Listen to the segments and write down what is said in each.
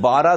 12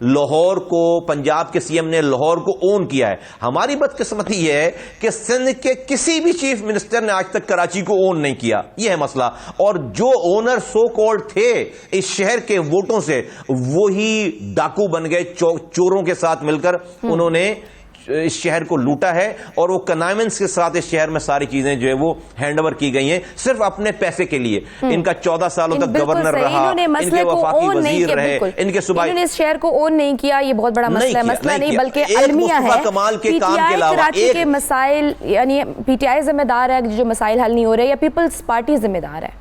لاہور کو پنجاب کے C M نے لاہور کو اون کیا ہے. ہماری بدقسمتی یہ ہے کہ سندھ کے کسی بھی چیف منسٹر نے آج تک کراچی کو اون نہیں کیا. یہ ہے مسئلہ. اور جو اونر سو کالڈ تھے اس شہر کے ووٹوں سے, وہی ڈاکو بن گئے, چوروں کے ساتھ مل کر انہوں نے اس شہر کو لوٹا ہے, اور وہ کنائمنس کے ساتھ اس شہر میں ساری چیزیں جو ہے وہ ہینڈ اوور کی گئی ہیں صرف اپنے پیسے کے لیے. ان کا 14 سالوں تک گورنر رہا, ان کے وفاقی وزیر رہے, ان کے صوبائی, انہوں نے اس شہر کو اون نہیں کیا. یہ بہت بڑا مسئلہ ہے, مسئلہ نہیں بلکہ المیہ ہے. کمال کے کام کے علاوہ کراچی کے مسائل, یعنی پی ٹی آئی ذمہ دار ہے جو مسائل حل نہیں ہو رہے, یا پیپلز پارٹی ذمہ دار ہے؟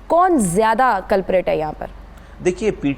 کون زیادہ کلپریٹ ہے یہاں پر؟ دیکھیے پی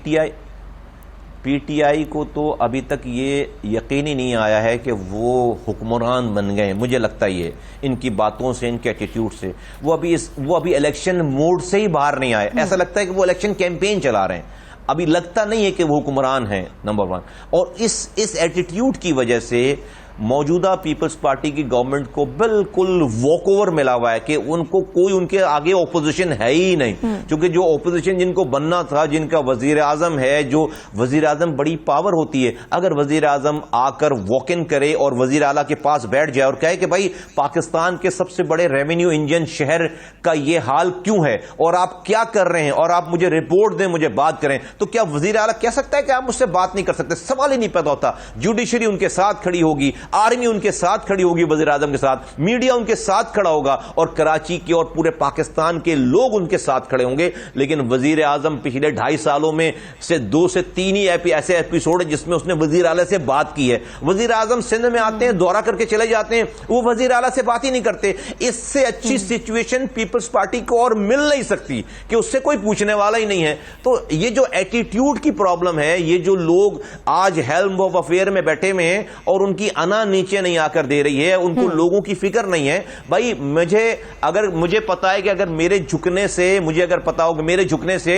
ٹی آئی کو تو ابھی تک یہ یقینی نہیں آیا ہے کہ وہ حکمران بن گئے. مجھے لگتا ہے ان کی باتوں سے, ان کے ایٹیٹیوڈ سے, وہ ابھی الیکشن موڈ سے ہی باہر نہیں آئے. ایسا لگتا ہے کہ وہ الیکشن کیمپین چلا رہے ہیں. ابھی لگتا نہیں ہے کہ وہ حکمران ہیں نمبر 1. اور اس ایٹیٹیوڈ کی وجہ سے موجودہ پیپلز پارٹی کی گورنمنٹ کو بالکل واک اوور ملا ہوا ہے کہ ان کو کوئی ان کے آگے اپوزیشن ہے ہی نہیں. کیونکہ جو اپوزیشن جن کو بننا تھا, جن کا وزیر اعظم ہے, جو وزیر اعظم بڑی پاور ہوتی ہے, اگر وزیر اعظم آ کر واک ان کرے اور وزیر اعلیٰ کے پاس بیٹھ جائے اور کہے کہ بھائی پاکستان کے سب سے بڑے ریونیو انجن شہر کا یہ حال کیوں ہے اور آپ کیا کر رہے ہیں اور آپ مجھے رپورٹ دیں, مجھے بات کریں, تو کیا وزیر اعلیٰ کہہ سکتا ہے کہ آپ مجھ سے بات نہیں کر سکتے؟ سوال ہی نہیں پیدا ہوتا. جوڈیشری ان کے ساتھ کھڑی ہوگی, آرمی ان کے ساتھ کھڑی ہوگی, وزیر اعظم کے ساتھ میڈیا ان کے ساتھ کھڑا ہوگا, اور کراچی کے اور پورے پاکستان کے لوگ ان کے ساتھ کھڑے ہوں گے. لیکن وزیر اعظم پچھلے 2.5 سالوں میں سے 2 سے 3 ہی ایسے ایپیسوڈ ہیں جس میں اس نے وزیر اعلیٰ سے بات کی ہے. وزیر اعظم سندھ میں آتے ہیں, دورہ کر کے چلے جاتے ہیں, وہ وزیر اعلیٰ سے بات ہی نہیں کرتے. اس سے اچھی سچویشن پیپلز پارٹی کو اور مل نہیں سکتی کہ اس سے کوئی پوچھنے والا ہی نہیں ہے. تو یہ جو ایٹیٹیوڈ کی پرابلم ہے, یہ جو لوگ آج ہیلم آف افیئر میں بیٹھے ہوئے ہیں اور ان کی انا نیچے نہیں آ کر دے رہی ہے, ان کو لوگوں کی فکر نہیں ہے. بھائی مجھے پتا ہے کہ اگر میرے جھکنے سے, مجھے اگر پتا ہو کہ میرے جھکنے سے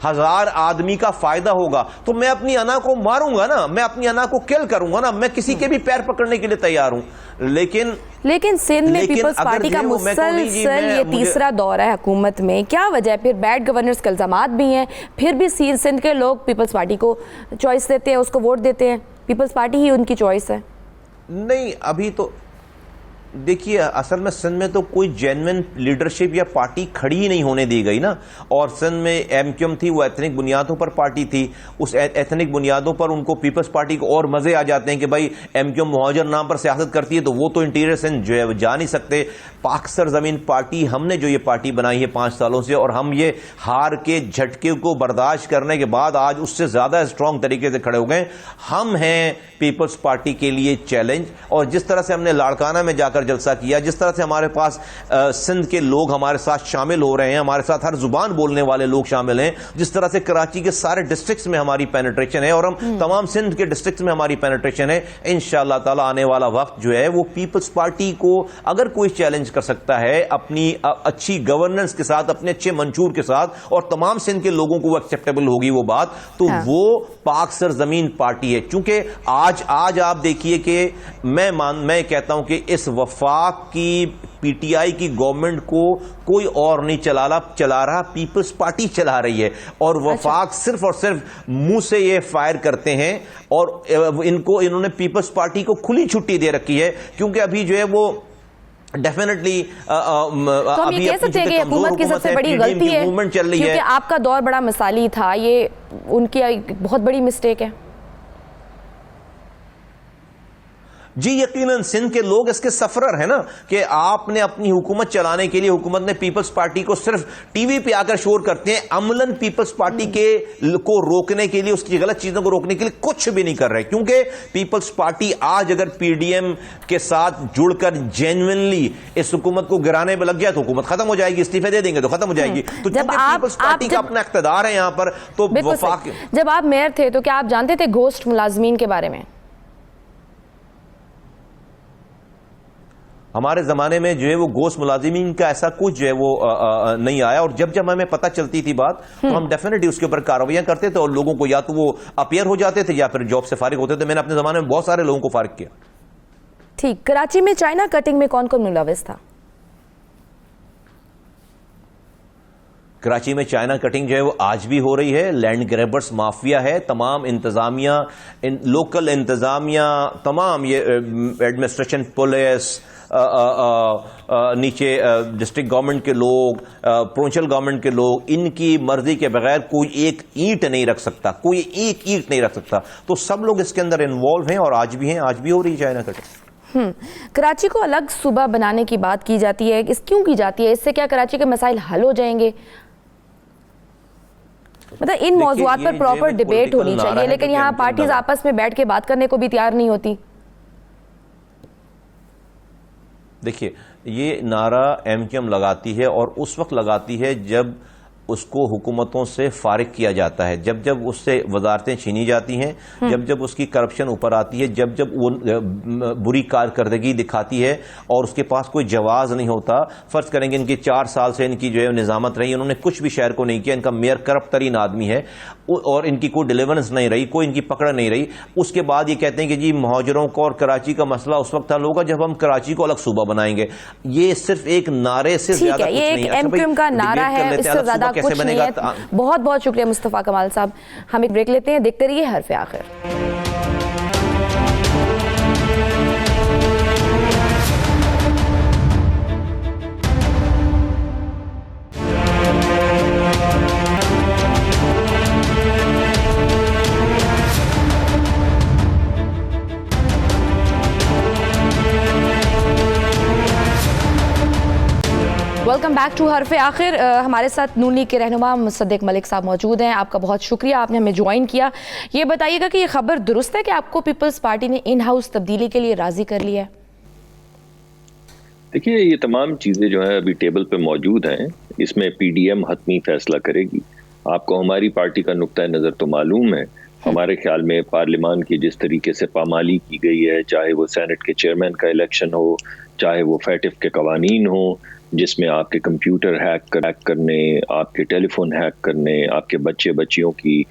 1000 آدمی کا فائدہ ہوگا تو میں اپنی انا کو ماروں گا نا, میں اپنی انا کو کل کروں گا نا, میں کسی کے بھی پیر پکڑنے کے لیے تیار ہوں. لیکن سندھ میں پیپلز پارٹی کا مسلسل یہ تیسرا دور ہے حکومت میں. کیا وجہ ہے؟ پھر بیڈ گورننس کے الزامات بھی ہیں, پھر بھی سندھ کے لوگ پیپلز پارٹی کو چوائس دیتے ہیں, اس کو ووٹ دیتے ہیں. پیپلز پارٹی ہی ان کی چوائس ہے. نہیں, ابھی تو دیکھیے اصل میں سندھ میں تو کوئی جینوین لیڈرشپ یا پارٹی کھڑی ہی نہیں ہونے دی گئی نا. اور سندھ میں ایم کیو ایم تھی, وہ ایتھنک بنیادوں پر پارٹی تھی. اس ایتھنک بنیادوں پر ان کو پیپلز پارٹی کو اور مزے آ جاتے ہیں کہ بھائی ایم کیو ایم مہاجر نام پر سیاست کرتی ہے تو وہ تو انٹیریئر سندھ جو ہے وہ جا نہیں سکتے. پاک سرزمین پارٹی, ہم نے جو یہ پارٹی بنائی ہے 5 سالوں سے, اور ہم یہ ہار کے جھٹکے کو برداشت کرنے کے بعد آج اس سے زیادہ اسٹرانگ طریقے سے کھڑے ہو گئے. ہم ہیں پیپلز پارٹی کے لیے چیلنج. اور جس طرح سے ہم نے لاڑکانہ میں جا کر جلسہ کیا, جس طرح سے ہمارے پاس سندھ کے لوگ ہمارے ساتھ شامل ہو رہے ہیں, ہمارے ساتھ ہر زبان بولنے والے لوگ شامل ہیں, جس طرح سے کراچی کے سارے ڈسٹرکٹس میں ہماری پینیٹریشن ہے, اور ہم تمام سندھ کے ڈسٹرکٹس میں ہماری پینیٹریشن ہے. انشاءاللہ تعالی آنے والا وقت جو ہے وہ پیپلز پارٹی کو اگر کوئی چیلنج کر سکتا ہے اپنی اچھی گورننس کے ساتھ, اپنے اچھے منشور کے ساتھ, اور تمام سندھ کے لوگوں کو وہ ایکسیپٹیبل ہوگی وہ بات, تو وہ پاک سرزمین پارٹی ہے. چونکہ آج آپ دیکھیے کہ میں کہتا ہوں کہ اس وفاق کی پی ٹی آئی کی گورنمنٹ کو کوئی اور نہیں چلا رہا, پیپلز پارٹی چلا رہی ہے. اور وفاق صرف اور صرف منہ سے یہ فائر کرتے ہیں, اور انہوں نے پیپلز پارٹی کو کھلی چھٹی دے رکھی ہے, کیونکہ ابھی جو ہے وہ ڈیفینیٹلی تو ہم یہ کہہ سکتے ہیں کہ حکومت کی سب سے بڑی غلطی ہے کیونکہ آپ کا دور بڑا مثالی تھا, یہ ان کی بہت بڑی مسٹیک ہے. جی یقیناً سندھ کے لوگ اس کے سفرر ہیں نا, کہ آپ نے اپنی حکومت چلانے کے لیے حکومت نے پیپلز پارٹی کو صرف ٹی وی پہ آ کر شور کرتے ہیں, عملاً پیپلز پارٹی کو روکنے کے لیے, اس کی غلط چیزوں کو روکنے کے لیے کچھ بھی نہیں کر رہے. کیونکہ پیپلز پارٹی آج اگر پی ڈی ایم کے ساتھ جڑ کر جینوئنلی اس حکومت کو گرانے میں لگ جائے تو حکومت ختم ہو جائے گی, استعفے دے دیں گے تو ختم ہو جائے گی. تو پیپلز پارٹی کا اپنا اقتدار ہے یہاں پر. تو وفاق, جب آپ میئر تھے تو کیا آپ جانتے تھے گھوسٹ ملازمین کے بارے میں؟ ہمارے زمانے میں جو ہے وہ گھوسٹ ملازمین کا ایسا کچھ جو ہے وہ نہیں آیا, اور جب ہمیں پتہ چلتی تھی بات تو ہم ڈیفینیٹلی اس کے اوپر کارروائیاں کرتے تھے, اور لوگوں کو یا تو وہ اپیئر ہو جاتے تھے یا پھر جاب سے فارغ ہوتے تھے. میں نے اپنے زمانے میں بہت سارے لوگوں کو فارغ کیا. ٹھیک, کراچی میں چائنا کٹنگ میں کون کون ملوث تھا؟ کراچی میں چائنا کٹنگ جو ہے وہ آج بھی ہو رہی ہے. لینڈ گریبرز مافیا ہے. تمام انتظامیہ, لوکل انتظامیہ, تمام یہ ایڈمنسٹریشن, پولیس, نیچے ڈسٹرکٹ گورنمنٹ کے لوگ, پرونچل گورنمنٹ کے لوگ, ان کی مرضی کے بغیر کوئی ایک اینٹ نہیں رکھ سکتا, کوئی ایک اینٹ نہیں رکھ سکتا. تو سب لوگ اس کے اندر انوالو ہیں اور آج بھی ہیں, آج بھی ہو رہی ہے چائنا کٹنگ. کراچی کو الگ صوبہ بنانے کی بات کی جاتی ہے, اس کیوں کی جاتی ہے؟ اس سے کیا کراچی کے مسائل حل ہو جائیں گے؟ مطلب ان موضوعات پر پراپر ڈیبیٹ ہونی چاہیے, لیکن یہاں پارٹیز آپس میں بیٹھ کے بات کرنے کو بھی تیار نہیں ہوتی. دیکھیے, یہ نعرہ ایم کیو ایم لگاتی ہے اور اس وقت لگاتی ہے جب اس کو حکومتوں سے فارغ کیا جاتا ہے, جب اس سے وزارتیں چھینی جاتی ہیں, جب اس کی کرپشن اوپر آتی ہے, جب وہ بری کارکردگی دکھاتی ہے اور اس کے پاس کوئی جواز نہیں ہوتا. فرض کریں گے ان کی 4 سال سے ان کی جو ہے نظامت رہی, انہوں نے کچھ بھی شہر کو نہیں کیا, ان کا میئر کرپٹ ترین آدمی ہے اور ان کی کوئی ڈیلیورنس نہیں رہی, کوئی ان کی پکڑ نہیں رہی. اس کے بعد یہ کہتے ہیں کہ جی مہاجروں کو اور کراچی کا مسئلہ اس وقت حل ہوگا جب ہم کراچی کو الگ صوبہ بنائیں گے. یہ صرف ایک نعرے سے زیادہ کچھ نہیں ہے. یہ ایک ایم کیو ایم کا نعرہ ہے, اس سے زیادہ کچھ نہیں ہے. بہت بہت شکریہ مصطفیٰ کمال صاحب. ہم ایک بریک لیتے ہیں, دیکھتے رہیے حرف آخر. ویلکم بیک ٹو حرف آخر. ہمارے ساتھ نون لیگ کے رہنما مصدق ملک صاحب موجود ہیں. آپ کا بہت شکریہ, آپ نے ہمیں جوائن کیا. یہ بتائیے گا کہ یہ خبر درست ہے کہ آپ کو پیپلز پارٹی نے ان ہاؤس تبدیلی کے لیے راضی کر لیا ہے؟ دیکھیے, یہ تمام چیزیں جو ہیں ابھی ٹیبل پہ موجود ہیں. اس میں پی ڈی ایم حتمی فیصلہ کرے گی. آپ کو ہماری پارٹی کا نقطۂ نظر تو معلوم ہے. ہمارے خیال میں پارلیمان کی جس طریقے سے پامالی کی گئی ہے, چاہے وہ سینٹ کے چیئرمین کا الیکشن ہو, چاہے وہ فیٹف کے قوانین ہوں جس میں آپ کے کمپیوٹر ہیک کرنے, آپ کے ٹیلی فون ہیک کرنے, آپ کے بچیوں کی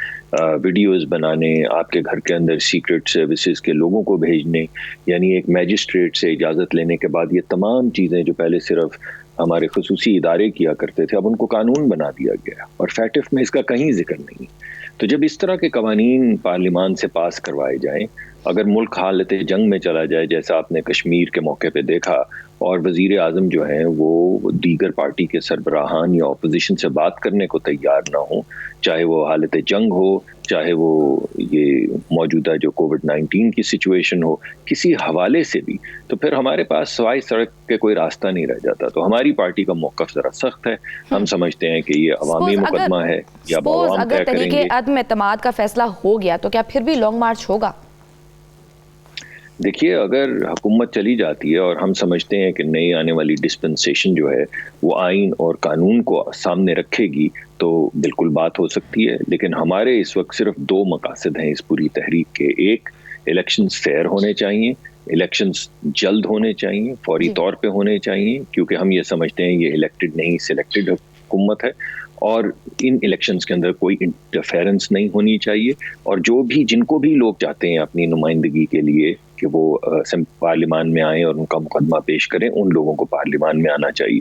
ویڈیوز بنانے, آپ کے گھر کے اندر سیکرٹ سروسز کے لوگوں کو بھیجنے, یعنی ایک میجسٹریٹ سے اجازت لینے کے بعد, یہ تمام چیزیں جو پہلے صرف ہمارے خصوصی ادارے کیا کرتے تھے, اب ان کو قانون بنا دیا گیا اور فیٹف میں اس کا کہیں ذکر نہیں. تو جب اس طرح کے قوانین پارلیمان سے پاس کروائے جائیں, اگر ملک حالت جنگ میں چلا جائے جیسا آپ نے کشمیر کے موقع پہ دیکھا, اور وزیر اعظم جو ہیں وہ دیگر پارٹی کے سربراہان یا اپوزیشن سے بات کرنے کو تیار نہ ہوں, چاہے وہ حالت جنگ ہو, چاہے وہ یہ موجودہ جو کووڈ-19 کی سچویشن ہو, کسی حوالے سے بھی, تو پھر ہمارے پاس سوائے سڑک کے کوئی راستہ نہیں رہ جاتا. تو ہماری پارٹی کا موقف ذرا سخت ہے. ہم سمجھتے ہیں کہ یہ عوامی مقدمہ ہے یا عوام طے کریں گے. اگر عدم اعتماد کا فیصلہ ہو گیا تو کیا پھر بھی لانگ مارچ ہوگا؟ دیکھیے, اگر حکومت چلی جاتی ہے اور ہم سمجھتے ہیں کہ نئی آنے والی ڈسپنسیشن جو ہے وہ آئین اور قانون کو سامنے رکھے گی تو بالکل بات ہو سکتی ہے. لیکن ہمارے اس وقت صرف 2 مقاصد ہیں اس پوری تحریک کے. ایک, الیکشنز فیئر ہونے چاہیے, الیکشنز جلد ہونے چاہیے, فوری طور پہ ہونے چاہیے, کیونکہ ہم یہ سمجھتے ہیں یہ الیکٹڈ نہیں سلیکٹڈ حکومت ہے, اور ان الیکشنز کے اندر کوئی انٹرفیرنس نہیں ہونی چاہیے. اور جن کو بھی لوگ چاہتے ہیں اپنی نمائندگی کے لیے کہ وہ پارلیمان میں آئیں اور ان کا مقدمہ پیش کریں, ان لوگوں کو پارلیمان میں آنا چاہیے.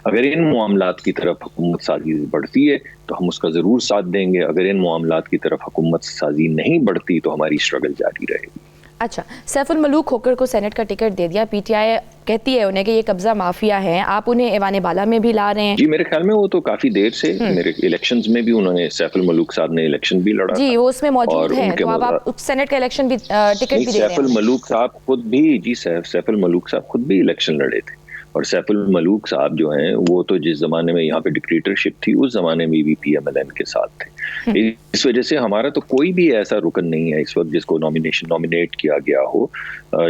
اگر ان معاملات کی طرف حکومت سازی بڑھتی ہے تو ہم اس کا ضرور ساتھ دیں گے. اگر ان معاملات کی طرف حکومت سازی نہیں بڑھتی تو ہماری اسٹرگل جاری رہے گی. اچھا, سیف الملوک کھوکھر کو سینٹ کا ٹکٹ دے دیا, پی ٹی آئی کہتی ہے انہیں کہ یہ قبضہ مافیا ہے, آپ انہیں ایوان بالا میں بھی لا رہے ہیں. جی, میرے خیال میں وہ تو کافی دیر سے, میرے الیکشنز میں بھی انہوں نے, سیف الملوک صاحب نے الیکشن بھی لڑا. جی, وہ اس میں موجود ہیں, تو اب آپ سینٹ کا الیکشن بھی ٹکٹ بھی دے رہے ہیں. سیف الملوک صاحب خود بھی, جی سیف الملوک صاحب خود بھی الیکشن لڑے تھے. اور سیف الملوک صاحب جو ہیں وہ تو جس زمانے میں یہاں پہ ڈکٹیٹرشپ تھی اس زمانے میں بھی پی ایم ایل این کے ساتھ تھے. اس وجہ سے ہمارا تو کوئی بھی ایسا رکن نہیں ہے اس وقت جس کو نامینیٹ کیا گیا ہو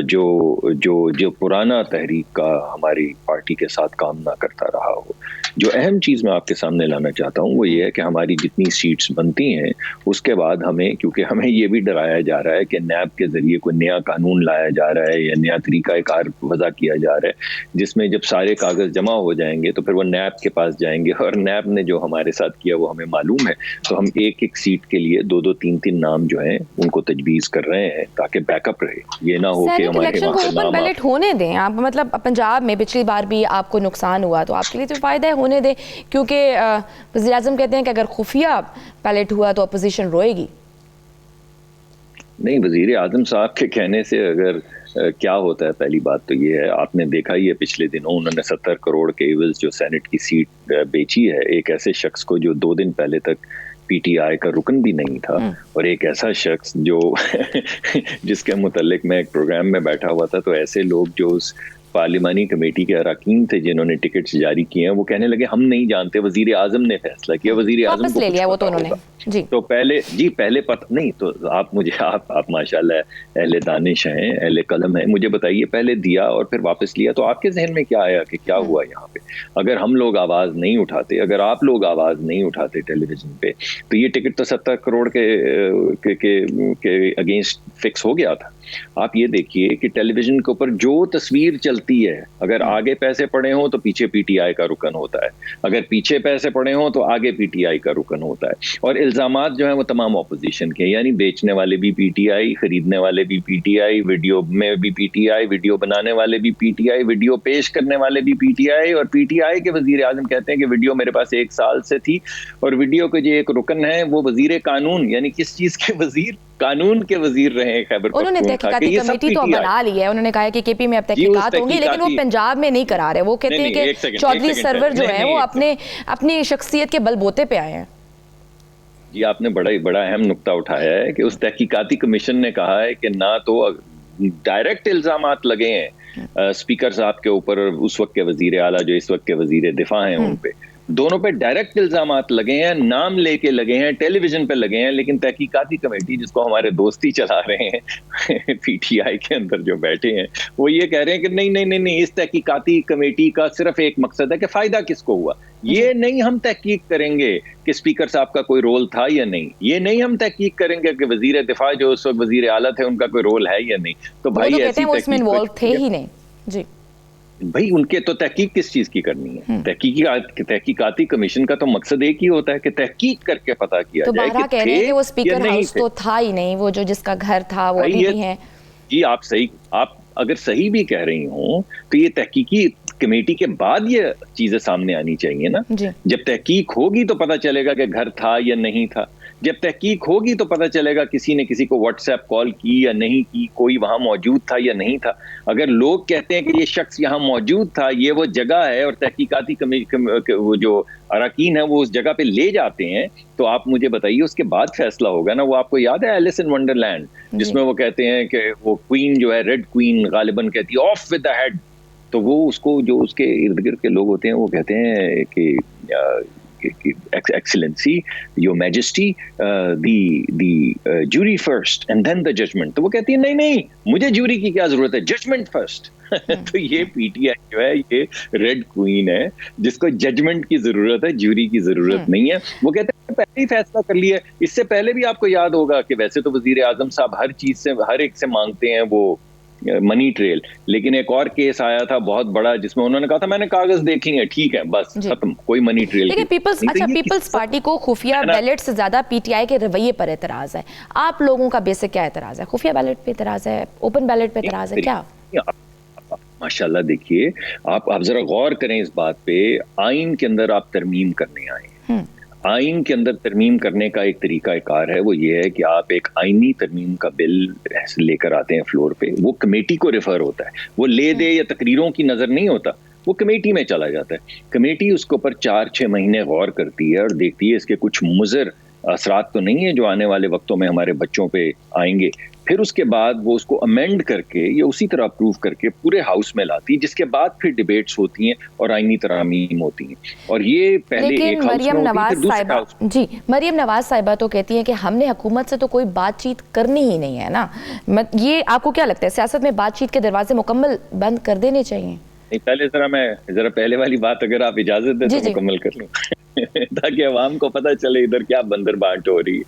جو پرانا تحریک کا ہماری پارٹی کے ساتھ کام نہ کرتا رہا ہو. جو اہم چیز میں آپ کے سامنے لانا چاہتا ہوں وہ یہ ہے کہ ہماری جتنی سیٹس بنتی ہیں اس کے بعد کیونکہ ہمیں یہ بھی ڈرایا جا رہا ہے کہ نیب کے ذریعے کوئی نیا قانون لایا جا رہا ہے یا نیا طریقہ کار وضع کیا جا رہا ہے جس میں جب سارے کاغذ جمع ہو جائیں گے تو پھر وہ نیب کے پاس جائیں گے, اور نیب نے جو ہمارے ساتھ کیا وہ ہمیں معلوم ہے. تو ہم ایک سیٹ کے لیے 2-2, 3-3 نام جو ہیں ان کو تجویز کر رہے ہیں تاکہ بیک اپ رہے. یہ نہ ہو کہ ہمارے اوپن بیلٹ ہونے دیں آپ, مطلب پنجاب میں پچھلی بار بھی آپ کو نقصان ہوا تو آپ کے لیے تو فائدہ ہے انہیں دیں, کیونکہ وزیر اعظم کہتے ہیں کہ اگر خفیہ بیلٹ ہوا تو اپوزیشن روئے گی. نہیں, وزیر اعظم صاحب کے کہنے سے اگر کیا ہوتا ہے, پہلی بات تو یہ ہے, آپ نے دیکھا ہی ہے پچھلے دنوں انہوں نے 70 کروڑ کے ایولز جو سینٹ کی سیٹ بیچی ہے ایک ایسے شخص کو جو 2 دن پہلے تک پی ٹی آئی کا رکن بھی نہیں تھا, اور ایک ایسا شخص جو جس کے متعلق میں ایک پروگرام میں بیٹھا ہوا تھا, تو ایسے لوگ جو اس پارلیمانی کمیٹی کے اراکین تھے جنہوں نے ٹکٹس جاری کیے ہیں, وہ کہنے لگے ہم نہیں جانتے, وزیر اعظم نے فیصلہ کیا. وزیر اعظم کو لے لیا وہ تو انہوں نے. جی تو پہلے پتہ نہیں, تو آپ مجھے آپ ماشاءاللہ اہل دانش ہیں, اہل قلم ہیں, مجھے بتائیے پہلے دیا اور پھر واپس لیا, تو آپ کے ذہن میں کیا آیا کہ کیا ہوا یہاں پہ؟ اگر ہم لوگ آواز نہیں اٹھاتے, اگر آپ لوگ آواز نہیں اٹھاتے ٹیلی ویژن پہ, تو یہ ٹکٹ تو 70 کروڑ کے اگینسٹ فکس ہو گیا تھا. آپ یہ دیکھیے کہ ٹیلی ویژن کے اوپر جو تصویر چلتی ہے, اگر آگے پیسے پڑے ہوں تو پیچھے پی ٹی آئی کا رکن ہوتا ہے, اگر پیچھے پیسے پڑے ہوں تو آگے پی ٹی آئی کا رکن ہوتا ہے, اور الزامات جو ہیں وہ تمام اپوزیشن کے, یعنی بیچنے والے بھی پی ٹی آئی, خریدنے والے بھی پی ٹی آئی, ویڈیو میں بھی پی ٹی آئی, ویڈیو بنانے والے بھی پی ٹی آئی, ویڈیو پیش کرنے والے بھی پی ٹی آئی, اور پی ٹی آئی کے وزیر اعظم کہتے ہیں کہ ویڈیو میرے پاس 1 سال سے تھی, اور ویڈیو کے جو ایک رکن ہے وہ وزیر قانون, یعنی کس چیز کے وزیر؟ قانون کے وزیر رہے ہیں خیبر پختونخوا. انہوں نے تحقیقاتی کمیٹی تو بنا لی ہے, انہوں نے کہا ہے کہ کے پی میں اب تحقیقات ہوں گی, لیکن وہ پنجاب میں نہیں کرا رہے. وہ کہتے ہیں کہ چودھری سرور جو ہیں وہ اپنی شخصیت کے بل بوتے پہ آئے ہیں. جی آپ نے بڑا اہم نقطہ اٹھایا ہے کہ اس تحقیقاتی کمیشن نے کہا ہے کہ نہ تو ڈائریکٹ الزامات لگے ہیں اسپیکر صاحب کے اوپر, اس وقت کے وزیر اعلیٰ جو اس وقت کے وزیر دفاع ہیں ان پہ, دونوں پہ ڈائریکٹ الزامات لگے ہیں, نام لے کے لگے ہیں, ٹیلی ویژن پہ لگے ہیں, لیکن تحقیقاتی کمیٹی جس کو ہمارے دوستی چلا رہے ہیں پی ٹی آئی کے اندر جو بیٹھے ہیں, وہ یہ کہہ رہے ہیں کہ نہیں, اس تحقیقاتی کمیٹی کا صرف ایک مقصد ہے کہ فائدہ کس کو ہوا. یہ نہیں ہم تحقیق کریں گے کہ اسپیکر صاحب کا کوئی رول تھا یا نہیں, یہ نہیں ہم تحقیق کریں گے کہ وزیر دفاع جو اس وقت وزیر اعلیٰ تھے ان کا کوئی رول ہے یا نہیں. تو بھائی ایسی تحقیق تھے ہی نہیں. جی بھائی ان کے تو تحقیق کس چیز کی کرنی ہے؟ تحقیقاتی کمیشن کا تو مقصد ایک ہی ہوتا ہے کہ تحقیق کر کے پتہ کیا جائے کہ کہہ رہے ہیں کہ وہ اسپیکر ہاؤس تو تھا ہی نہیں, وہ جو جس کا گھر تھا وہ ابھی بھی ہے. جی آپ اگر صحیح بھی کہہ رہی ہوں تو یہ تحقیقی کمیٹی کے بعد یہ چیزیں سامنے آنی چاہیے نا. جب تحقیق ہوگی تو پتہ چلے گا کہ گھر تھا یا نہیں تھا, جب تحقیق ہوگی تو پتہ چلے گا کسی نے کسی کو واٹس ایپ کال کی یا نہیں کی, کوئی وہاں موجود تھا یا نہیں تھا. اگر لوگ کہتے ہیں کہ یہ شخص یہاں موجود تھا, یہ وہ جگہ ہے, اور تحقیقاتی وہ جو اراکین ہیں وہ اس جگہ پہ لے جاتے ہیں, تو آپ مجھے بتائیے اس کے بعد فیصلہ ہوگا نا. وہ آپ کو یاد ہے ایلس ان ونڈرلینڈ جس میں وہ کہتے ہیں کہ وہ کوئین جو ہے, ریڈ کوئین غالباً کہتی ہے آف ود دا ہیڈ, تو وہ اس کو جو اس کے ارد گرد کے لوگ ہوتے ہیں وہ کہتے ہیں کہ excellency, your majesty, the jury first and then the judgment. تو وہ کہتی ہے نہیں مجھے جوری کی کیا ضرورت ہے, ججمنٹ فرسٹ. تو یہ پی ٹی آئی جو ہے یہ ریڈ کوئین ہے جس کو ججمنٹ کی ضرورت ہے, جوری کی ضرورت نہیں ہے. وہ کہتے ہیں پہلے ہی فیصلہ کر لیا. اس سے پہلے بھی آپ کو یاد ہوگا کہ ویسے تو وزیر اعظم صاحب ہر چیز سے ہر ایک سے مانگتے ہیں وہ منی ٹریل, لیکن ایک اور کیس آیا تھا بہت بڑا جس میں انہوں نے کہا تھا میں نے کاغذ دیکھ لیے, ٹھیک ہے بس ختم, کوئی منی ٹریل. لیکن پیپلز پارٹی کو خفیہ بیلٹ سے زیادہ پی ٹی آئی کے رویے پر اعتراض ہے. آپ لوگوں کا بیسک کیا اعتراض ہے؟ خفیہ بیلٹ پہ اعتراض ہے, اوپن بیلٹ پہ اعتراض ہے, کیا؟ ماشاءاللہ دیکھیے آپ ذرا غور کریں اس بات پہ. آئین کے اندر آپ ترمیم کرنے آئے ہیں, آئین کے اندر ترمیم کرنے کا ایک طریقہ کار ہے, وہ یہ ہے کہ آپ ایک آئینی ترمیم کا بل لے کر آتے ہیں فلور پہ, وہ کمیٹی کو ریفر ہوتا ہے, وہ لے دے یا تقریروں کی نظر نہیں ہوتا, وہ کمیٹی میں چلا جاتا ہے. کمیٹی اس کے اوپر 4-6 مہینے غور کرتی ہے اور دیکھتی ہے اس کے کچھ مضر اثرات تو نہیں ہیں جو آنے والے وقتوں میں ہمارے بچوں پہ آئیں گے. پھر اس کے بعد وہ اس کو امینڈ کر کے یا اسی طرح اپروو کر کے پورے ہاؤس میں لاتی ہے, جس کے بعد پھر ڈیبیٹس ہوتی ہیں اور آئینی ترامیم ہوتی ہیں. اور یہ پہلے ایک ہاؤس میں ہوتی ہے, دوسرے ہاؤس میں. جی مریم نواز صاحبہ تو کہتی ہیں کہ ہم نے حکومت سے تو کوئی بات چیت کرنی ہی نہیں ہے نا. یہ آپ کو کیا لگتا ہے سیاست میں بات چیت کے دروازے مکمل بند کر دینے چاہیے؟ نہیں, پہلے پہلے والی بات اگر آپ اجازت دیں تو مکمل کر لوں تاکہ عوام کو پتہ چلے ادھر کیا بندر بانٹ ہو رہی ہے.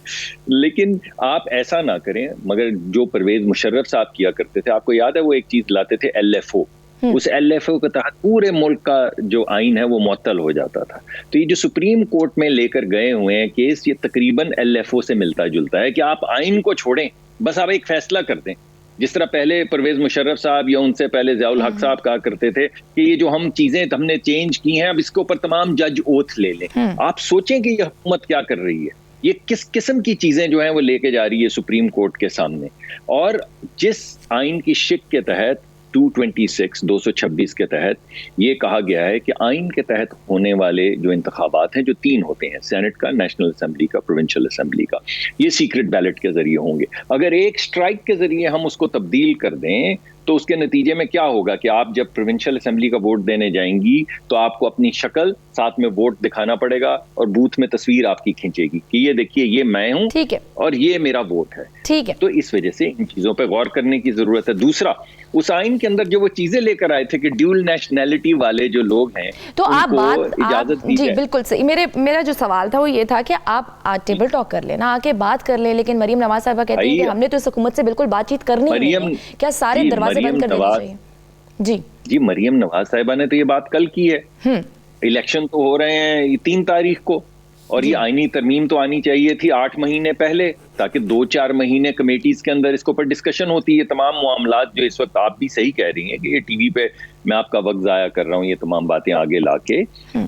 لیکن آپ ایسا نہ کریں, مگر جو پرویز مشرف صاحب کیا کرتے تھے, آپ کو یاد ہے وہ ایک چیز لاتے تھے LFO, اس LFO کے تحت پورے ملک کا جو آئین ہے وہ معطل ہو جاتا تھا. تو یہ جو سپریم کورٹ میں لے کر گئے ہوئے ہیں کیس, یہ تقریباً LFO سے ملتا جلتا ہے کہ آپ آئین کو چھوڑیں, بس آپ ایک فیصلہ کر دیں. جس طرح پہلے پرویز مشرف صاحب یا ان سے پہلے ضیاء الحق صاحب کہا کرتے تھے کہ یہ جو ہم چیزیں ہم نے چینج کی ہیں اب اس کے اوپر تمام جج اوتھ لے لیں. آپ سوچیں کہ یہ حکومت کیا کر رہی ہے, یہ کس قسم کی چیزیں جو ہیں وہ لے کے جا رہی ہے سپریم کورٹ کے سامنے. اور جس آئین کی شک کے تحت 226 کے تحت یہ کہا گیا ہے کہ آئین کے تحت ہونے والے جو انتخابات ہیں جو 3 ہوتے ہیں, سینٹ کا, نیشنل اسمبلی کا, پروونشل اسمبلی کا, یہ سیکرٹ بیلٹ کے ذریعے ہوں گے. اگر ایک سٹرائک کے ذریعے ہم اس کو تبدیل کر دیں تو اس کے نتیجے میں کیا ہوگا کہ آپ جب پروونشل اسمبلی کا ووٹ دینے جائیں گی تو آپ کو اپنی شکل ساتھ میں ووٹ دکھانا پڑے گا اور بوتھ میں تصویر آپ کی کھینچے گی کہ یہ دیکھیے یہ میں ہوں اور یہ میرا ووٹ ہے. ٹھیک ہے, تو اس وجہ سے ان چیزوں پہ غور کرنے کی ضرورت ہے. دوسرا, اس آئین کے اندر جو وہ چیزیں لے کر آئے تھے کہ ڈیول نیشنلٹی والے جو لوگ ہیں تو آپ اجازت دی جی بالکل صحیح. میرا جو سوال تھا وہ یہ تھا کہ آپ ٹیبل ٹاک کر لیں نا, آ کے بات کر لیں, لیکن مریم نواز صاحبہ کہتی ہیں کہ ہم نے تو اس حکومت سے بالکل بات چیت کرنی نہیں ہے, کیا سارے دروازے بند کر دینے چاہیے؟ جی مریم نواز صاحبہ نے تو یہ بات کل کی ہے. الیکشن تو ہو رہے ہیں 3 تاریخ کو, اور یہ آئینی ترمیم تو آنی چاہیے تھی 8 مہینے پہلے, تاکہ 2-4 مہینے کمیٹیز کے اندر اس کے اوپر ڈسکشن ہوتی ہے. تمام معاملات جو اس وقت آپ بھی صحیح کہہ رہی ہیں کہ یہ ٹی وی پہ میں آپ کا وقت ضائع کر رہا ہوں, یہ تمام باتیں آگے لا کے,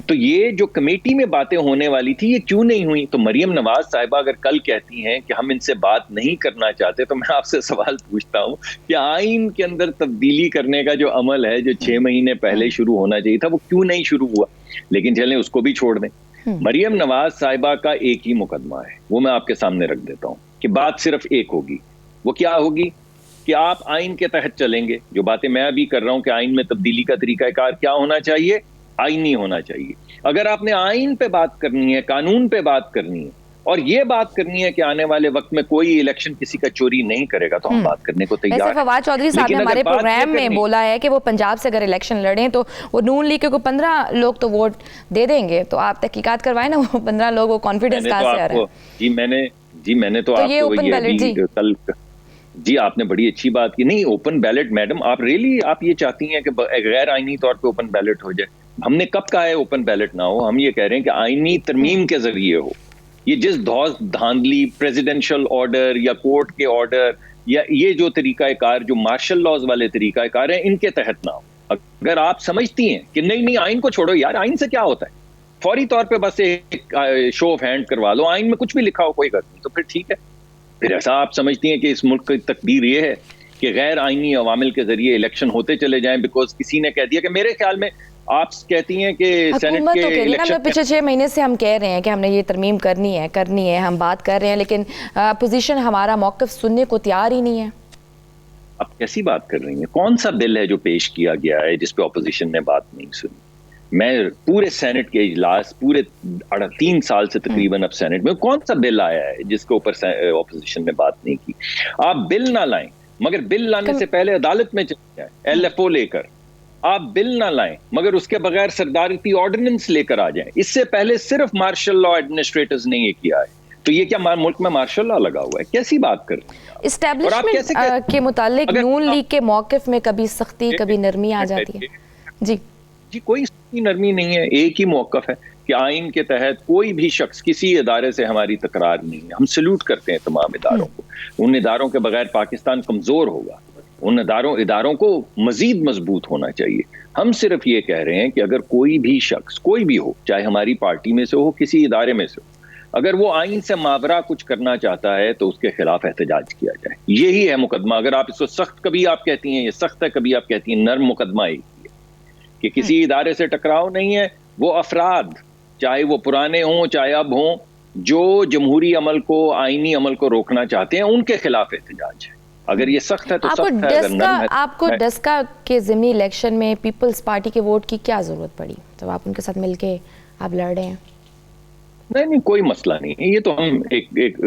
تو یہ جو کمیٹی میں باتیں ہونے والی تھی یہ کیوں نہیں ہوئی؟ تو مریم نواز صاحبہ اگر کل کہتی ہیں کہ ہم ان سے بات نہیں کرنا چاہتے, تو میں آپ سے سوال پوچھتا ہوں کہ آئین کے اندر تبدیلی کرنے کا جو عمل ہے جو 6 مہینے پہلے شروع ہونا چاہیے تھا وہ کیوں نہیں شروع ہوا؟ لیکن چلیں اس کو بھی چھوڑ دیں. مریم نواز صاحبہ کا ایک ہی مقدمہ ہے, وہ میں آپ کے سامنے رکھ دیتا ہوں کہ بات صرف ایک ہوگی. وہ کیا ہوگی کہ آپ آئین کے تحت چلیں گے. جو باتیں میں ابھی کر رہا ہوں کہ آئین میں تبدیلی کا طریقہ کار کیا ہونا چاہیے, آئینی ہونا چاہیے. اگر آپ نے آئین پہ بات کرنی ہے, قانون پہ بات کرنی ہے, اور یہ بات کرنی ہے کہ آنے والے وقت میں کوئی الیکشن کسی کا چوری نہیں کرے گا, تو ہم بات کرنے کو تیار ہیں. فواد چودھری صاحب نے ہمارے پروگرام میں بولا ہے کہ وہ پنجاب سے اگر الیکشن لڑیں تو وہ نون لیگ کو 15 لوگ تو ووٹ دے دیں گے. تو آپ تحقیقات کروائیں نا, وہ 15 لوگ وہ کانفیڈنس کہاں سے آ رہا ہے؟ میں نے تو آپ کو کل جی آپ نے بڑی اچھی بات کی. نہیں, اوپن بیلٹ میڈم, آپ آپ یہ چاہتی ہیں کہ غیر آئینی طور پہ اوپن بیلٹ ہو جائے؟ ہم نے کب کہا ہے اوپن بیلٹ نہ ہو؟ ہم یہ کہہ رہے ہیں کہ آئینی ترمیم کے ذریعے ہو. یہ جس دھاندلی پریزیڈنشل آرڈر یا کورٹ کے آرڈر یا یہ جو طریقہ کار جو مارشل لاز والے طریقہ کار ہیں ان کے تحت نہ ہو. اگر آپ سمجھتی ہیں کہ نہیں آئین کو چھوڑو یار, آئین سے کیا ہوتا ہے, فوری طور پہ بس ایک شو آف ہینڈ کروا لو, آئین میں کچھ بھی لکھا ہو کوئی غلط نہیں, تو پھر ٹھیک ہے. پھر ایسا آپ سمجھتی ہیں کہ اس ملک کی تقدیر یہ ہے کہ غیر آئینی عوامل کے ذریعے الیکشن ہوتے چلے جائیں بیکاز کسی نے کہہ دیا کہ میرے خیال میں آپ کہتی ہیں کہ سینٹ کے الیکشن پچھلے 6 مہینے سے ہم کہہ رہے ہیں کہ ہم نے یہ ترمیم کرنی ہے, ہم بات کر رہے ہیں, لیکن اپوزیشن ہمارا موقف سننے کو تیار ہی نہیں ہے. آپ کیسی بات کر رہی ہیں؟ کون سا بل ہے جو پیش کیا گیا ہے جس پہ اپوزیشن نے بات نہیں سنی؟ میں پورے سینٹ کے اجلاس پورے 3 سال سے تقریباً اب سینٹ میں کون سا بل آیا ہے جس کے اوپر اپوزیشن نے بات نہیں کی؟ آپ بل نہ لائیں, مگر بل لانے سے پہلے عدالت میں چلے جائیں LFO لے کر. آپ بل نہ لائیں مگر اس کے بغیر صدارتی آرڈیننس لے کر آ جائیں. اس سے پہلے صرف مارشل لا ایڈمنسٹریٹرز نے یہ کیا ہے. تو یہ کیا ملک میں مارشل لا لگا ہوا ہے؟ کیسی بات کر رہی ہیں؟ اسٹیبلشمنٹ کے متعلق نون لیگ کے موقف میں کبھی سختی کبھی نرمی آ جاتی ہے. جی کوئی نرمی نہیں ہے, ایک ہی موقف ہے کہ آئین کے تحت کوئی بھی شخص کسی ادارے سے ہماری تکرار نہیں ہے. ہم سلوٹ کرتے ہیں تمام اداروں کو. ان اداروں کے بغیر پاکستان کمزور ہوگا. ان اداروں کو مزید مضبوط ہونا چاہیے. ہم صرف یہ کہہ رہے ہیں کہ اگر کوئی بھی شخص کوئی بھی ہو, چاہے ہماری پارٹی میں سے ہو کسی ادارے میں سے ہو, اگر وہ آئین سے ماورا کچھ کرنا چاہتا ہے تو اس کے خلاف احتجاج کیا جائے. یہی ہے مقدمہ. اگر آپ اس کو سخت کبھی آپ کہتی ہیں یہ سخت ہے, کبھی آپ کہتی ہیں نرم, مقدمہ ایک ہی ہے کہ کسی ادارے سے ٹکراؤ نہیں ہے. وہ افراد چاہے وہ پرانے ہوں چاہے اب ہوں جو جمہوری عمل کو آئینی عمل کو روکنا چاہتے ہیں ان کے خلاف احتجاج ہے. اگر یہ سخت ہے تو سخت ہے, اگر نرم ہے. آپ کو ڈسکا کے ضمنی الیکشن میں پیپلز پارٹی کے ووٹ کی کیا ضرورت پڑی جب آپ ان کے ساتھ مل کے آپ لڑ رہے ہیں؟ نہیں کوئی مسئلہ نہیں ہے. یہ تو ہم ایک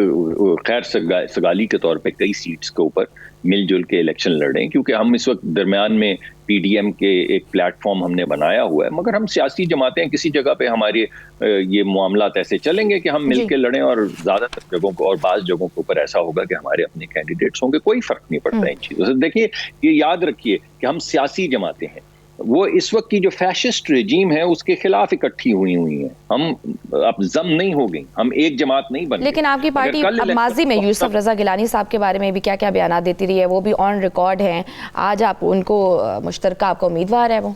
خیر سگالی کے طور پہ کئی سیٹس کے اوپر مل جل کے الیکشن لڑ رہے ہیں کیونکہ ہم اس وقت درمیان میں PDM کے ایک پلیٹ فارم ہم نے بنایا ہوا ہے. مگر ہم سیاسی جماعتیں کسی جگہ پہ ہمارے یہ معاملات ایسے چلیں گے کہ ہم مل کے لڑیں, اور زیادہ تر جگہوں کو اور بعض جگہوں کے اوپر ایسا ہوگا کہ ہمارے اپنے کینڈیڈیٹس ہوں گے. کوئی فرق نہیں پڑتا ان چیزوں سے. دیکھیے یہ یاد رکھیے کہ ہم سیاسی جماعتیں ہیں. وہ اس وقت کی جو فیشسٹ رجیم ہے اس کے خلاف اکٹھی ہوئی ہیں. ہم اب ضم نہیں ہو گئی, ہم ایک جماعت نہیں بن گئی. لیکن آپ کی پارٹی اب ماضی میں یوسف رضا گیلانی صاحب کے بارے میں بھی کیا کیا بیانات دیتی رہی ہے, وہ بھی آن ریکارڈ ہیں. آج آپ ان کو مشترکہ آپ کا امیدوار ہے وہ؟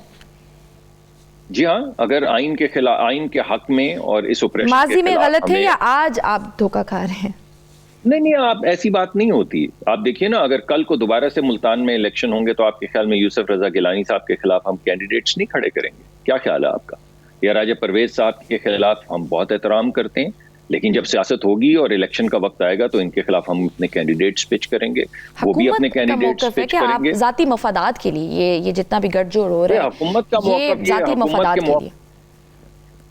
جی ہاں, اگر آئین کے خلاف, آئین کے حق میں اور اس اوپریشن ماضی میں غلط تھے یا آج آپ دھوکہ کھا رہے ہیں؟ نہیں, آپ ایسی بات نہیں ہوتی. آپ دیکھیے نا, اگر کل کو دوبارہ سے ملتان میں الیکشن ہوں گے تو آپ کے خیال میں یوسف رضا گیلانی صاحب کے خلاف ہم کینڈیڈیٹس نہیں کھڑے کریں گے؟ کیا خیال ہے آپ کا؟ یا راجہ پرویز صاحب کے خلاف ہم بہت احترام کرتے ہیں, لیکن جب سیاست ہوگی اور الیکشن کا وقت آئے گا تو ان کے خلاف ہم اپنے کینڈیڈیٹس پچ کریں گے, وہ بھی اپنے کینڈیڈیٹس پچ کریں گے. ذاتی مفادات کے لیے یہ جتنا بھی گٹھ جوڑ ہو رہا ہے حکومت کا موقف, ذاتی مفادات کے لیے.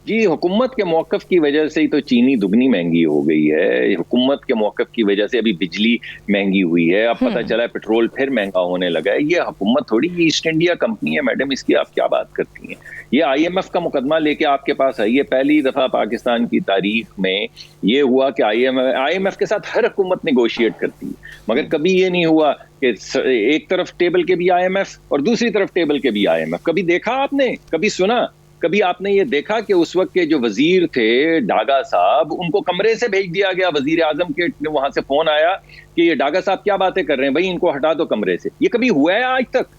جی, حکومت کے موقف کی وجہ سے ہی تو چینی دگنی مہنگی ہو گئی ہے. حکومت کے موقف کی وجہ سے ابھی بجلی مہنگی ہوئی ہے, اب پتہ چلا ہے پیٹرول پھر مہنگا ہونے لگا ہے. یہ حکومت تھوڑی, یہ ایسٹ انڈیا کمپنی ہے میڈم, اس کی آپ کیا بات کرتی ہیں؟ یہ آئی ایم ایف کا مقدمہ لے کے آپ کے پاس آئی ہے. پہلی دفعہ پاکستان کی تاریخ میں یہ ہوا کہ آئی ایم ایف کے ساتھ ہر حکومت نیگوشیٹ کرتی ہے, مگر کبھی یہ نہیں ہوا کہ ایک طرف ٹیبل کے بھی آئی ایم ایف اور دوسری طرف ٹیبل کے بھی آئی ایم ایف. کبھی دیکھا آپ نے, کبھی سنا, کبھی آپ نے یہ دیکھا کہ اس وقت کے جو وزیر تھے ڈاگا صاحب, ان کو کمرے سے بھیج دیا گیا, وزیر اعظم کے وہاں سے فون آیا کہ یہ ڈاگا صاحب کیا باتیں کر رہے ہیں بھائی, ان کو ہٹا دو کمرے سے. یہ کبھی ہوا ہے آج تک؟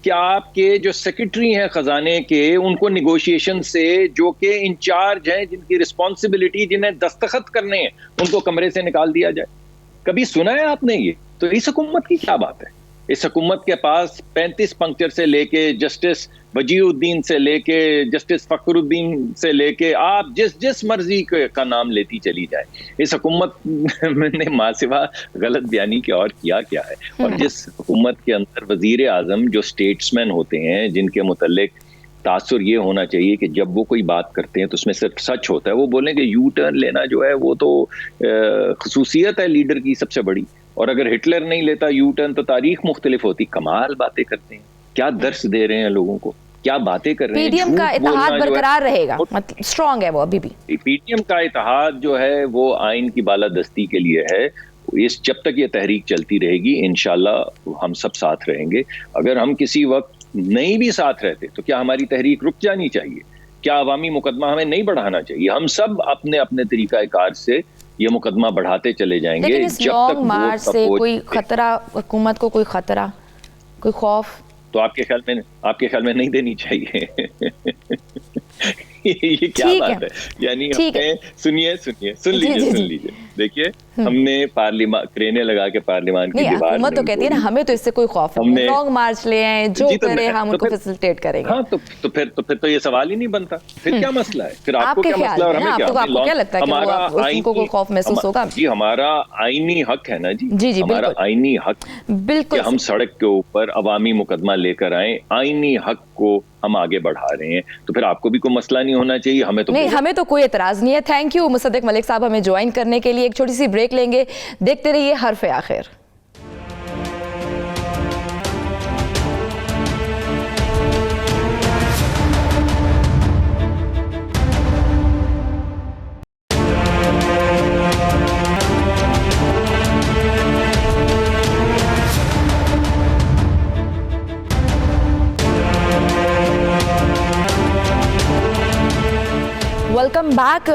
کیا آپ کے جو سیکرٹری ہیں خزانے کے, ان کو نیگوشیشن سے, جو کہ انچارج ہیں, جن کی رسپانسبلٹی, جنہیں دستخط کرنے ہیں, ان کو کمرے سے نکال دیا جائے؟ کبھی سنا ہے آپ نے یہ؟ تو اس حکومت کی کیا بات ہے؟ اس حکومت کے پاس 35 پنکچر سے لے کے جسٹس وجیہ الدین سے لے کے جسٹس فخر الدین سے لے کے آپ جس مرضی کا نام لیتی چلی جائے, اس حکومت نے ماں سوا غلط بیانی کے اور کیا ہے. اور جس حکومت کے اندر وزیر اعظم جو اسٹیٹسمین ہوتے ہیں, جن کے متعلق تاثر یہ ہونا چاہیے کہ جب وہ کوئی بات کرتے ہیں تو اس میں صرف سچ ہوتا ہے, وہ بولیں کہ یو ٹرن لینا جو ہے وہ تو خصوصیت ہے لیڈر کی سب سے بڑی, اور اگر ہٹلر نہیں لیتا یو ٹرن تو تاریخ مختلف ہوتی. کمال باتیں کرتے ہیں, کیا درس دے رہے ہیں لوگوں کو, کیا باتیں کر رہے ہیں. پی ڈی ایم کا اتحاد برقرار رہے گا, مطلب اسٹرانگ ہے وہ ابھی بھی. پی ڈی ایم کا اتحاد جو ہے وہ آئین کی بالادستی کے لیے ہے. جب تک یہ تحریک چلتی رہے گی انشاءاللہ ہم سب ساتھ رہیں گے. اگر ہم کسی وقت نہیں بھی ساتھ رہتے تو کیا ہماری تحریک رک جانی چاہیے؟ کیا عوامی مقدمہ ہمیں نہیں بڑھانا چاہیے؟ ہم سب اپنے اپنے طریقہ کار سے یہ مقدمہ بڑھاتے چلے جائیں گے. لیکن اس لانگ مارچ سے کوئی خطرہ حکومت کو, کوئی خطرہ, کوئی خوف تو آپ کے خیال میں نہیں دینی چاہیے؟ یہ کیا بات ہے؟ یعنی سن لیجیے دیکھیے, ہم نے پارلیمان کرینے لگا کے پارلیمان کی دیوار, حکومت تو کہتی ہے نا ہمیں تو اس سے کوئی خوف نہیں, لانگ مارچ لے آئیں, جو کریں ہم ان کو فیسلٹیٹ کریں گے. ہاں تو پھر تو یہ سوال ہی نہیں بنتا, پھر کیا مسئلہ ہے؟ پھر آپ کو کیا مسئلہ ہے اور ہمیں کیا؟ آپ کو کیا لگتا ہے کہ ان کو کوئی خوف محسوس ہوگا؟ جی ہمارا آئینی حق ہے نا جی, ہمارا آئینی حق بالکل, کہ ہم سڑک کے اوپر عوامی مقدمہ لے کر آئیں, آئینی حق کو ہم آگے بڑھا رہے ہیں, تو پھر آپ کو بھی کوئی مسئلہ نہیں ہونا چاہیے. ہمیں تو کوئی اعتراض نہیں ہے. تھینک یو مصدق ملک صاحب ہمیں جوائن کرنے کے لیے. ایک چھوٹی سی بریک لیں گے, دیکھتے رہیے حرف آخر. Welcome back.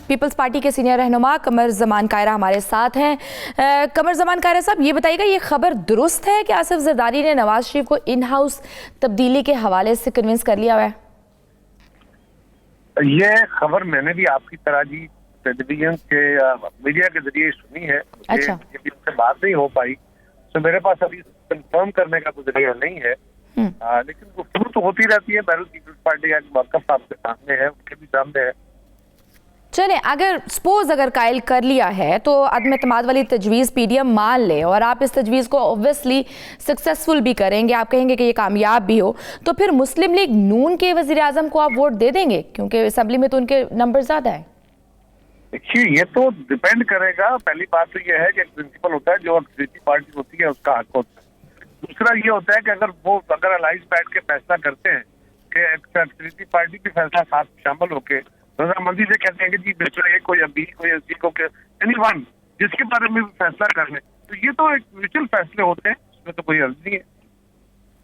پیپلز پارٹی کے سینئر رہنما قمر زمان کائرہ ہمارے ساتھ ہیں. قمر زمان کائرہ صاحب, یہ بتائیے گا یہ خبر درست ہے کہ آصف زرداری نے نواز شریف کو ان ہاؤس تبدیلی کے حوالے سے کنونس کر لیا ہوا ہے؟ یہ خبر میں نے بھی آپ کی طرح جی ٹیلی ویژن کے میڈیا کے ذریعے سنی ہے. اچھا, ان سے بات نہیں ہو پائی تو میرے پاس ابھی کنفرم کرنے کا کوئی ذریعہ نہیں ہے, لیکن گفتگو تو ہوتی رہتی ہے. بہرحال پیپلز پارٹی کا موقف آپ کے سامنے ہے, ان کے بھی سامنے ہے. چلیں, اگر قائل کر لیا ہے تو عدم اعتماد والی تجویز پی ڈی ایم مان لے اور آپ اس تجویز کو اوبویسلی سکسیسفل بھی کریں گے, آپ کہیں گے کہ یہ کامیاب بھی ہو, تو پھر مسلم لیگ نون کے وزیر اعظم کو آپ ووٹ دے دیں گے کیونکہ اسمبلی میں تو ان کے نمبر زیادہ ہیں؟ دیکھیے یہ تو ڈیپینڈ کرے گا. پہلی بات تو یہ ہے کہ ایک پرنسپل ہوتا ہے جو اکثریتی پارٹی ہوتی ہے اس کا حق ہوتا ہے. دوسرا یہ ہوتا ہے کہ اگر الائنس بیٹھ کے فیصلہ کرتے ہیں کہ اکثریتی پارٹی کی فیصلہ ساتھ شامل ہو کے رضامندی سے کہتے ہیں کہ جی بچوں اے کو یا بی کو یا سی کو اینی ون جس کے بارے میں فیصلہ کر لیں, تو یہ تو ایک میوچل فیصلے ہوتے ہیں, اس میں تو کوئی عرض نہیں ہے.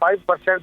5%